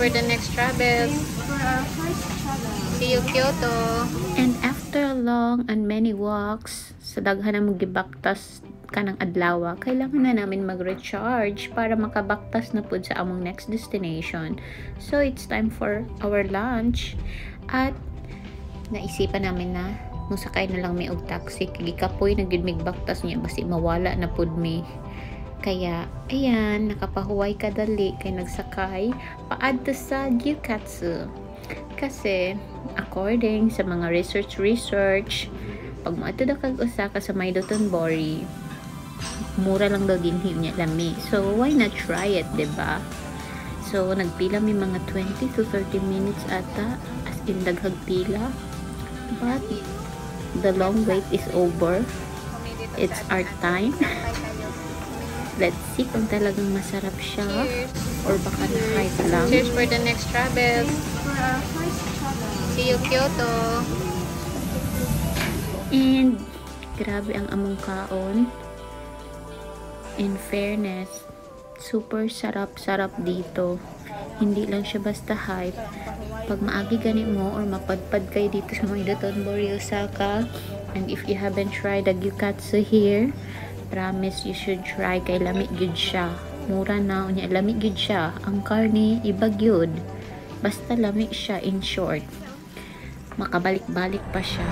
for the next travel. For our first travel. See you, Kyoto. And after a long and many walks, sa daghan na magibaktas ka ng adlaw, kailangan na namin mag-recharge para makabaktas na po sa among next destination. So, it's time for our lunch. At, naisipan namin na, musakay na lang may og taxi. Kagikapoy na gid mig baktas niya, basi mawala na pud mi. Kaya, ayan, nakapahuway kadali kay nagsakay paadto sa Gyukatsu. Kasi, according sa mga research, pag maato daw kag Osaka sa may Dotonbori, mura lang daw din niya lami. So, why not try it, diba? So, nagpila mi mga 20 to 30 minutes ata, as in daghag pila. But, the long wait is over. It's our time. Let's see kung talagang masarap siya. Cheers. Or baka na-hype lang. Cheers for the next travel. For our first travel. See you, Kyoto. And, grabe ang among kaon. In fairness, super sarap-sarap dito. Hindi lang siya basta hype. Pag maagi ganit mo or mapadpad kayo dito sa mga Dotonbori, Osaka, and if you haven't tried the Gyukatsu here, promise you should try kay lamig gyud siya. Mura na unya lamig gyud siya. Ang karne iba gyud. Basta lamig siya, in short. Makabalik-balik pa siya.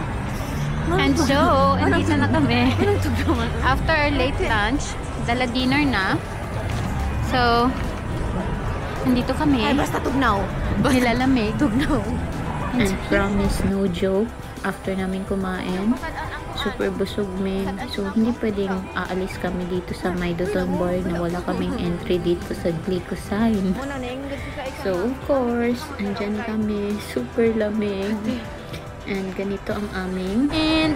And so, andito na kami. After our late lunch, dala dinner na. So, andito kami. Ay, basta tugnaw. Nilalamig. Tugnaw. And promise, no joke, after namin kumain, super busog min. So, hindi pwedeng aalis kami dito sa may Dotonbori na wala kaming entry dito sa Glycosine. So, of course, andyan kami, super lamig. And ganito ang aming And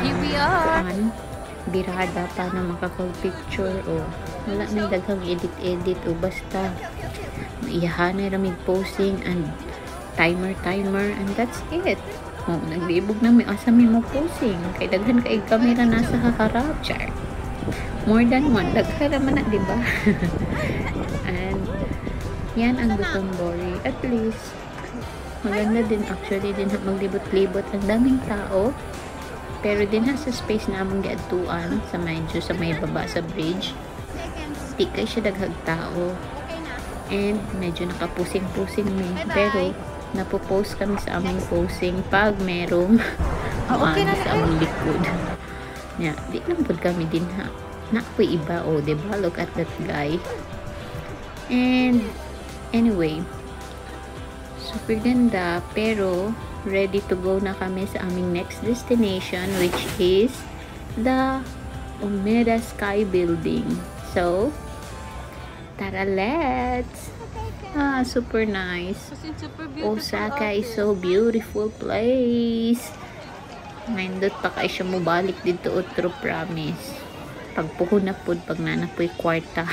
here we are. birada para makakag-picture o wala may daghang edit o basta maiyahanay ramig posing and timer and that's it. Naglibog na may asa may mo posing kay daghan kay camera nasa haharap char. More than one daghan naman na, diba? And yan ang Dotonbori. At least maganda din actually din maglibot-libot, ang daming tao. Pero din sa space na among giadtuan sa medyo sa may baba sa bridge, di kay siya daghag tao. And medyo nakapusing-pusing mi. Pero napopost kami sa aming posing pag merong Okay na sa aming likod. Yeah, di lang po kami din ha. Nakoy iba diba? Look at that guy. And anyway, super ganda, pero ready to go na kami sa aming next destination, which is the Umeda Sky Building. So, tara, let's! Super nice. Osaka is so beautiful place. Mindot pa kayo siya mubalik dito, otro promise. Pagpuho na po, pag nanapoy kwarta.